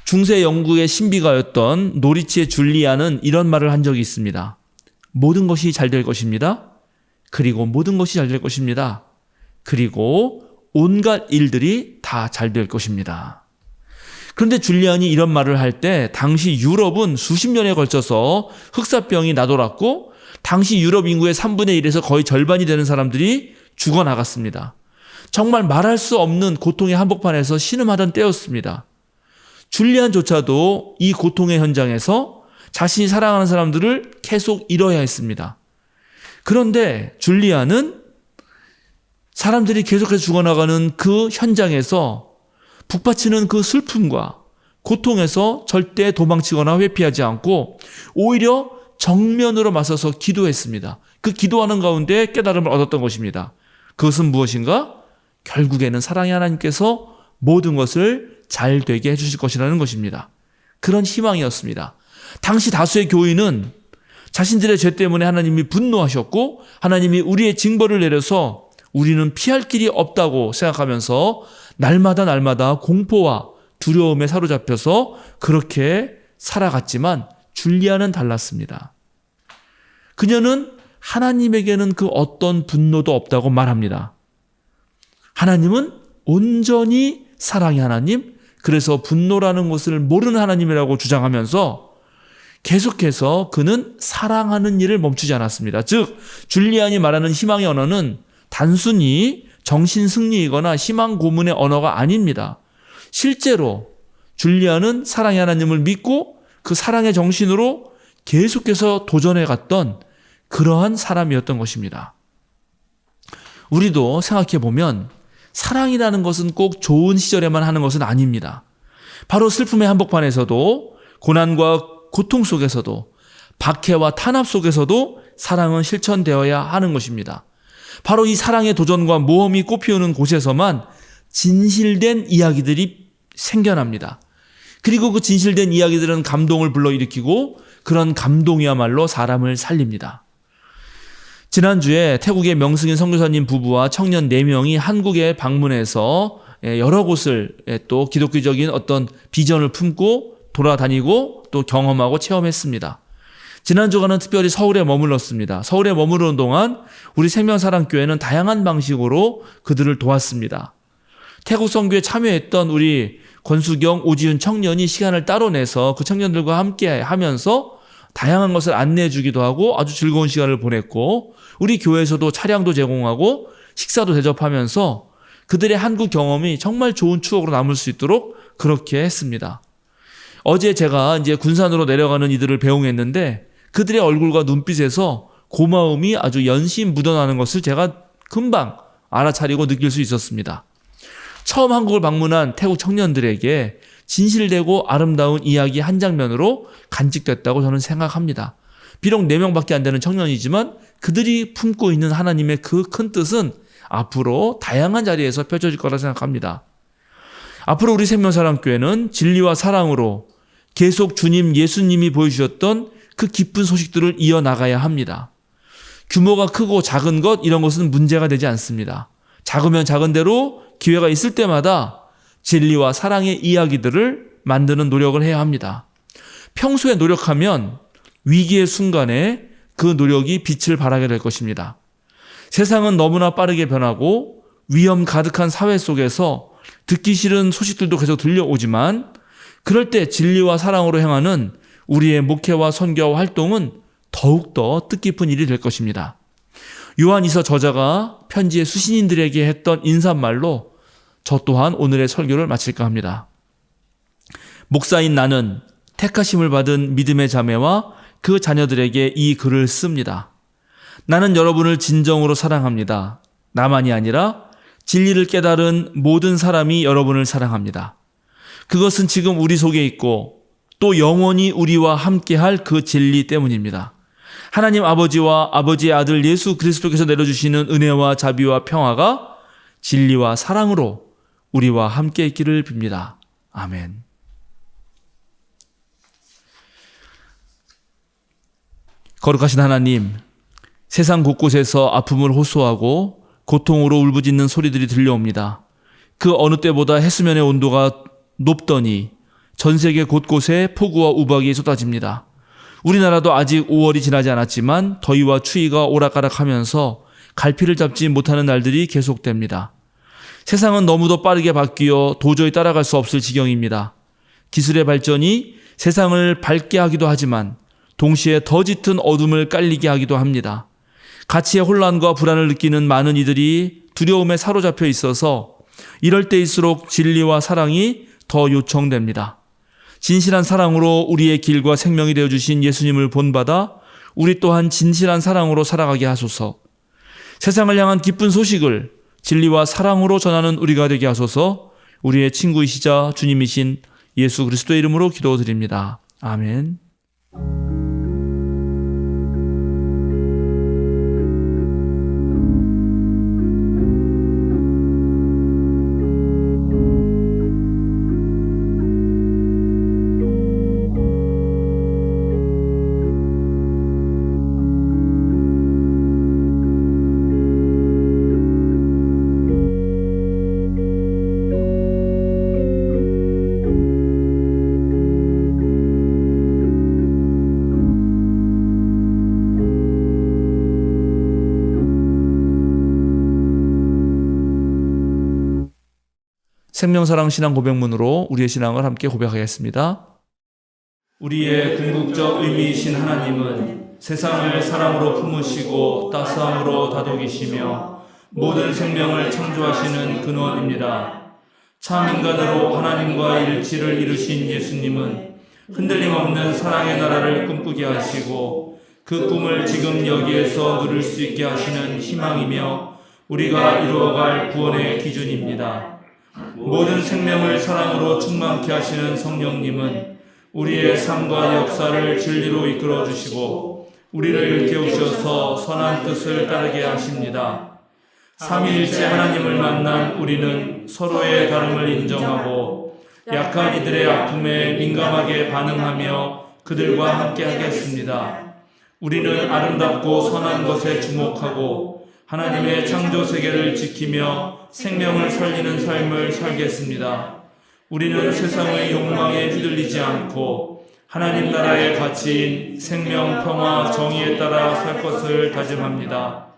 중세 영국의 신비가였던 노리치의 줄리아는 이런 말을 한 적이 있습니다. 모든 것이 잘 될 것입니다. 그리고 모든 것이 잘 될 것입니다. 그리고 온갖 일들이 다 잘 될 것입니다. 그런데 줄리안이 이런 말을 할 때 당시 유럽은 수십 년에 걸쳐서 흑사병이 나돌았고 당시 유럽 인구의 3분의 1에서 거의 절반이 되는 사람들이 죽어나갔습니다. 정말 말할 수 없는 고통의 한복판에서 신음하던 때였습니다. 줄리안조차도 이 고통의 현장에서 자신이 사랑하는 사람들을 계속 잃어야 했습니다. 그런데 줄리안은 사람들이 계속해서 죽어나가는 그 현장에서 북받치는 그 슬픔과 고통에서 절대 도망치거나 회피하지 않고 오히려 정면으로 맞서서 기도했습니다. 그 기도하는 가운데 깨달음을 얻었던 것입니다. 그것은 무엇인가? 결국에는 사랑의 하나님께서 모든 것을 잘 되게 해주실 것이라는 것입니다. 그런 희망이었습니다. 당시 다수의 교인은 자신들의 죄 때문에 하나님이 분노하셨고 하나님이 우리의 징벌을 내려서 우리는 피할 길이 없다고 생각하면서 날마다 공포와 두려움에 사로잡혀서 그렇게 살아갔지만 줄리아는 달랐습니다. 그녀는 하나님에게는 그 어떤 분노도 없다고 말합니다. 하나님은 온전히 사랑의 하나님, 그래서 분노라는 것을 모르는 하나님이라고 주장하면서 계속해서 그는 사랑하는 일을 멈추지 않았습니다. 즉 줄리안이 말하는 희망의 언어는 단순히 정신 승리이거나 희망 고문의 언어가 아닙니다. 실제로 줄리안은 사랑의 하나님을 믿고 그 사랑의 정신으로 계속해서 도전해 갔던 그러한 사람이었던 것입니다. 우리도 생각해 보면 사랑이라는 것은 꼭 좋은 시절에만 하는 것은 아닙니다. 바로 슬픔의 한복판에서도 고난과 고통 속에서도 박해와 탄압 속에서도 사랑은 실천되어야 하는 것입니다. 바로 이 사랑의 도전과 모험이 꽃피우는 곳에서만 진실된 이야기들이 생겨납니다. 그리고 그 진실된 이야기들은 감동을 불러일으키고 그런 감동이야말로 사람을 살립니다. 지난주에 태국의 명승인 선교사님 부부와 청년 4명이 한국에 방문해서 여러 곳을 또 기독교적인 어떤 비전을 품고 돌아다니고 또 경험하고 체험했습니다. 지난주간은 특별히 서울에 머물렀습니다. 서울에 머무르는 동안 우리 생명사랑교회는 다양한 방식으로 그들을 도왔습니다. 태국 선교에 참여했던 우리 권수경, 오지훈 청년이 시간을 따로 내서 그 청년들과 함께 하면서 다양한 것을 안내해 주기도 하고 아주 즐거운 시간을 보냈고 우리 교회에서도 차량도 제공하고 식사도 대접하면서 그들의 한국 경험이 정말 좋은 추억으로 남을 수 있도록 그렇게 했습니다. 어제 제가 이제 군산으로 내려가는 이들을 배웅했는데 그들의 얼굴과 눈빛에서 고마움이 아주 연신 묻어나는 것을 제가 금방 알아차리고 느낄 수 있었습니다. 처음 한국을 방문한 태국 청년들에게 진실되고 아름다운 이야기 한 장면으로 간직됐다고 저는 생각합니다. 비록 4명밖에 안 되는 청년이지만 그들이 품고 있는 하나님의 그 큰 뜻은 앞으로 다양한 자리에서 펼쳐질 거라 생각합니다. 앞으로 우리 생명사랑교회는 진리와 사랑으로 계속 주님 예수님이 보여주셨던 그 기쁜 소식들을 이어나가야 합니다. 규모가 크고 작은 것 이런 것은 문제가 되지 않습니다. 작으면 작은 대로 기회가 있을 때마다 진리와 사랑의 이야기들을 만드는 노력을 해야 합니다. 평소에 노력하면 위기의 순간에 그 노력이 빛을 발하게 될 것입니다. 세상은 너무나 빠르게 변하고 위험 가득한 사회 속에서 듣기 싫은 소식들도 계속 들려오지만 그럴 때 진리와 사랑으로 행하는 우리의 목회와 선교와 활동은 더욱더 뜻깊은 일이 될 것입니다. 요한이서 저자가 편지의 수신인들에게 했던 인사말로 저 또한 오늘의 설교를 마칠까 합니다. 목사인 나는 택하심을 받은 믿음의 자매와 그 자녀들에게 이 글을 씁니다. 나는 여러분을 진정으로 사랑합니다. 나만이 아니라 진리를 깨달은 모든 사람이 여러분을 사랑합니다. 그것은 지금 우리 속에 있고 또 영원히 우리와 함께할 그 진리 때문입니다. 하나님 아버지와 아버지의 아들 예수 그리스도께서 내려주시는 은혜와 자비와 평화가 진리와 사랑으로 우리와 함께 있기를 빕니다. 아멘. 거룩하신 하나님, 세상 곳곳에서 아픔을 호소하고 고통으로 울부짖는 소리들이 들려옵니다. 그 어느 때보다 해수면의 온도가 높더니 전 세계 곳곳에 폭우와 우박이 쏟아집니다. 우리나라도 아직 5월이 지나지 않았지만 더위와 추위가 오락가락하면서 갈피를 잡지 못하는 날들이 계속됩니다. 세상은 너무도 빠르게 바뀌어 도저히 따라갈 수 없을 지경입니다. 기술의 발전이 세상을 밝게 하기도 하지만 동시에 더 짙은 어둠을 깔리게 하기도 합니다. 가치의 혼란과 불안을 느끼는 많은 이들이 두려움에 사로잡혀 있어서 이럴 때일수록 진리와 사랑이 더 요청됩니다. 진실한 사랑으로 우리의 길과 생명이 되어주신 예수님을 본받아 우리 또한 진실한 사랑으로 살아가게 하소서. 세상을 향한 기쁜 소식을 진리와 사랑으로 전하는 우리가 되게 하소서. 우리의 친구이시자 주님이신 예수 그리스도의 이름으로 기도드립니다. 아멘. 생명사랑 신앙 고백문으로 우리의 신앙을 함께 고백하겠습니다. 우리의 궁극적 의미이신 하나님은 세상을 사랑으로 품으시고 따스함으로 다독이시며 모든 생명을 창조하시는 근원입니다. 참 인간으로 하나님과 일치를 이루신 예수님은 흔들림 없는 사랑의 나라를 꿈꾸게 하시고 그 꿈을 지금 여기에서 누릴 수 있게 하시는 희망이며 우리가 이루어갈 구원의 기준입니다. 모든 생명을 사랑으로 충만케 하시는 성령님은 우리의 삶과 역사를 진리로 이끌어 주시고 우리를 일깨우셔서 선한 뜻을 따르게 하십니다. 삼위일체 하나님을 만난 우리는 서로의 다름을 인정하고 약한 이들의 아픔에 민감하게 반응하며 그들과 함께 하겠습니다. 우리는 아름답고 선한 것에 주목하고 하나님의 창조 세계를 지키며 생명을 살리는 삶을 살겠습니다. 우리는 세상의 욕망에 휘둘리지 않고 하나님 나라의 가치인 생명, 평화, 정의에 따라 살 것을 다짐합니다.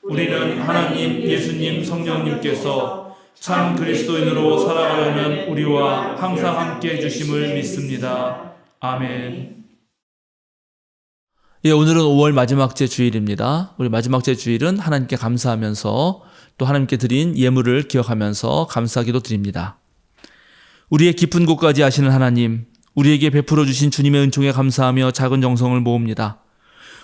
우리는 하나님, 예수님, 성령님께서 참 그리스도인으로 살아가려면 우리와 항상 함께 해주심을 믿습니다. 아멘. 예, 오늘은 5월 마지막 제 주일입니다. 우리 마지막 제 주일은 하나님께 감사하면서 또 하나님께 드린 예물을 기억하면서 감사기도 드립니다. 우리의 깊은 곳까지 아시는 하나님, 우리에게 베풀어 주신 주님의 은총에 감사하며 작은 정성을 모읍니다.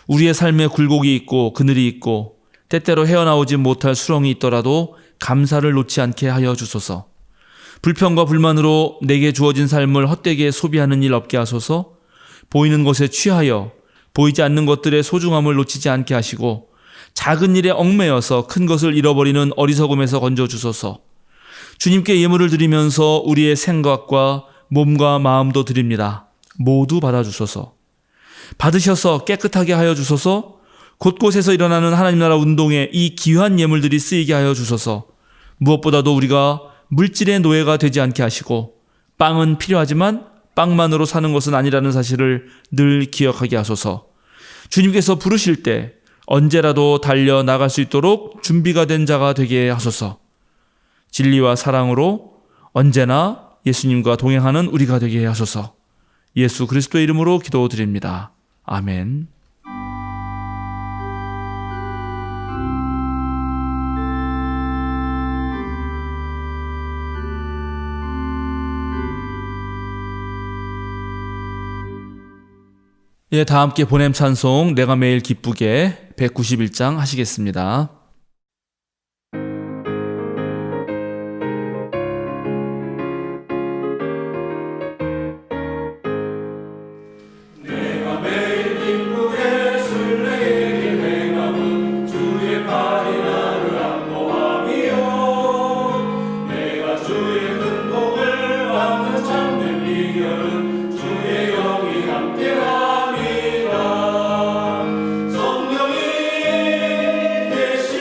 우리의 삶에 굴곡이 있고 그늘이 있고 때때로 헤어나오지 못할 수렁이 있더라도 감사를 놓지 않게 하여 주소서. 불평과 불만으로 내게 주어진 삶을 헛되게 소비하는 일 없게 하소서. 보이는 것에 취하여 보이지 않는 것들의 소중함을 놓치지 않게 하시고 작은 일에 얽매여서 큰 것을 잃어버리는 어리석음에서 건져주소서. 주님께 예물을 드리면서 우리의 생각과 몸과 마음도 드립니다. 모두 받아주소서. 받으셔서 깨끗하게 하여 주소서. 곳곳에서 일어나는 하나님 나라 운동에 이 귀한 예물들이 쓰이게 하여 주소서. 무엇보다도 우리가 물질의 노예가 되지 않게 하시고 빵은 필요하지만 빵만으로 사는 것은 아니라는 사실을 늘 기억하게 하소서. 주님께서 부르실 때 언제라도 달려나갈 수 있도록 준비가 된 자가 되게 하소서. 진리와 사랑으로 언제나 예수님과 동행하는 우리가 되게 하소서. 예수 그리스도의 이름으로 기도드립니다. 아멘. 예, 다 함께 보냄 찬송 내가 매일 기쁘게 191장 하시겠습니다. 내가 매일 기쁘게 술래에게 행함은 주의 팔이 나를 안보함이요 내가 주의 큰 복을 받는 참된 비결은 주의 영이 함께함이라 성령이 계시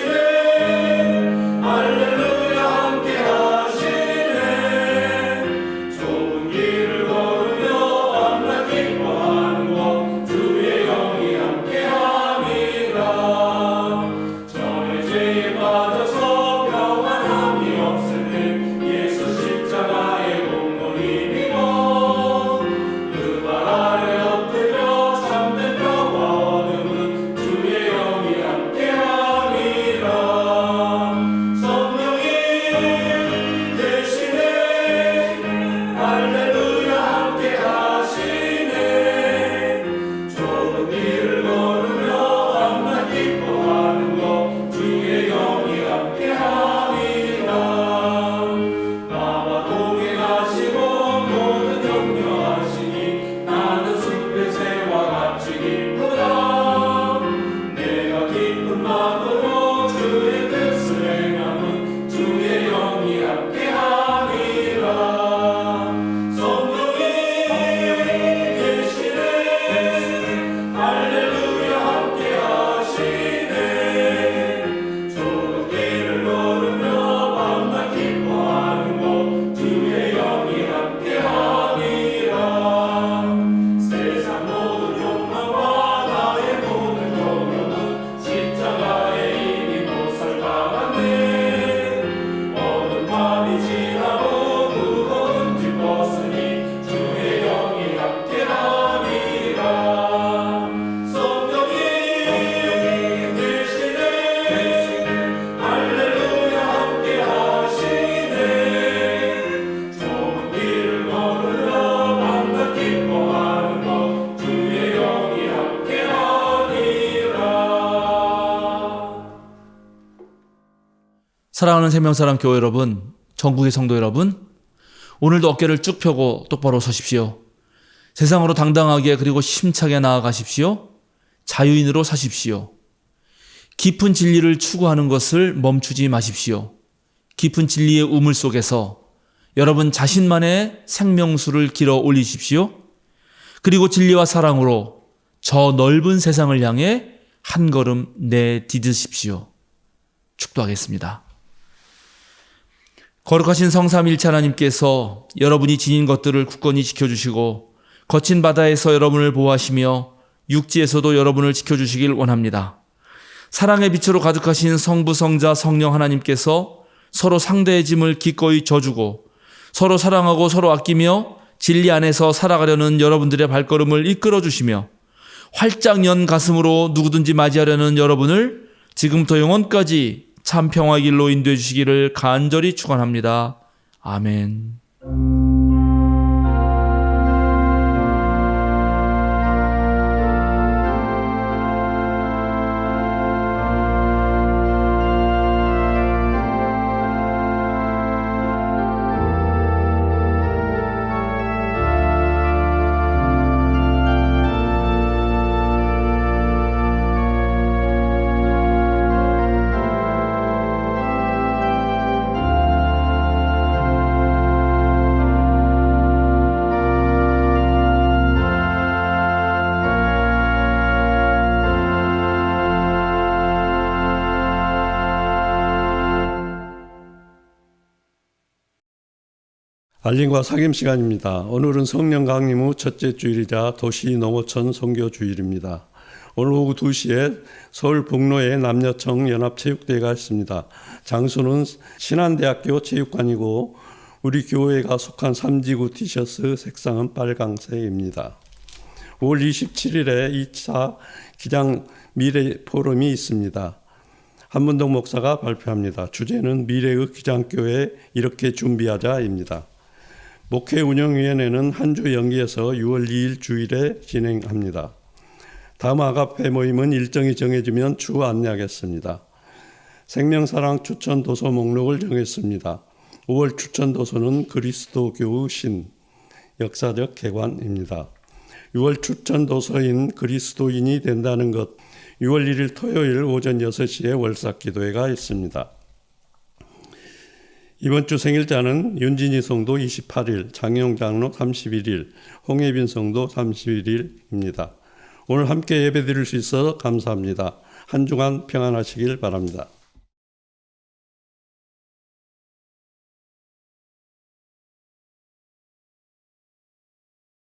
사랑하는 생명사랑 교회 여러분, 전국의 성도 여러분, 오늘도 어깨를 쭉 펴고 똑바로 서십시오. 세상으로 당당하게 그리고 힘차게 나아가십시오. 자유인으로 사십시오. 깊은 진리를 추구하는 것을 멈추지 마십시오. 깊은 진리의 우물 속에서 여러분 자신만의 생명수를 길어 올리십시오. 그리고 진리와 사랑으로 저 넓은 세상을 향해 한 걸음 내디디십시오. 축도하겠습니다. 거룩하신 성삼일체 하나님께서 여러분이 지닌 것들을 굳건히 지켜주시고 거친 바다에서 여러분을 보호하시며 육지에서도 여러분을 지켜주시길 원합니다. 사랑의 빛으로 가득하신 성부, 성자, 성령 하나님께서 서로 상대의 짐을 기꺼이 져주고 서로 사랑하고 서로 아끼며 진리 안에서 살아가려는 여러분들의 발걸음을 이끌어 주시며 활짝 연 가슴으로 누구든지 맞이하려는 여러분을 지금부터 영원까지 참 평화의 길로 인도해 주시기를 간절히 축원합니다. 아멘. 알림과 사귐 시간입니다. 오늘은 성령 강림 후 첫째 주일이자 도시농어촌 선교 주일입니다. 오늘 오후 2시에 서울 북로에 남녀청 연합체육대회가 있습니다. 장소는 신한대학교 체육관이고 우리 교회가 속한 3지구 티셔츠 색상은 빨강색입니다. 5월 27일에 2차 기장 미래 포럼이 있습니다. 한문동 목사가 발표합니다. 주제는 미래의 기장교회 이렇게 준비하자입니다. 목회 운영위원회는 한 주 연기해서 6월 2일 주일에 진행합니다. 다음 아가페 모임은 일정이 정해지면 추후 안내하겠습니다. 생명사랑 추천 도서 목록을 정했습니다. 5월 추천 도서는 그리스도교의 신, 역사적 개관입니다. 6월 추천 도서인 그리스도인이 된다는 것, 6월 1일 토요일 오전 6시에 월삭 기도회가 있습니다. 이번 주 생일자는 윤진희 성도 28일, 장영 장로 31일, 홍예빈 성도 31일입니다. 오늘 함께 예배드릴 수 있어 감사합니다. 한 주간 평안하시길 바랍니다.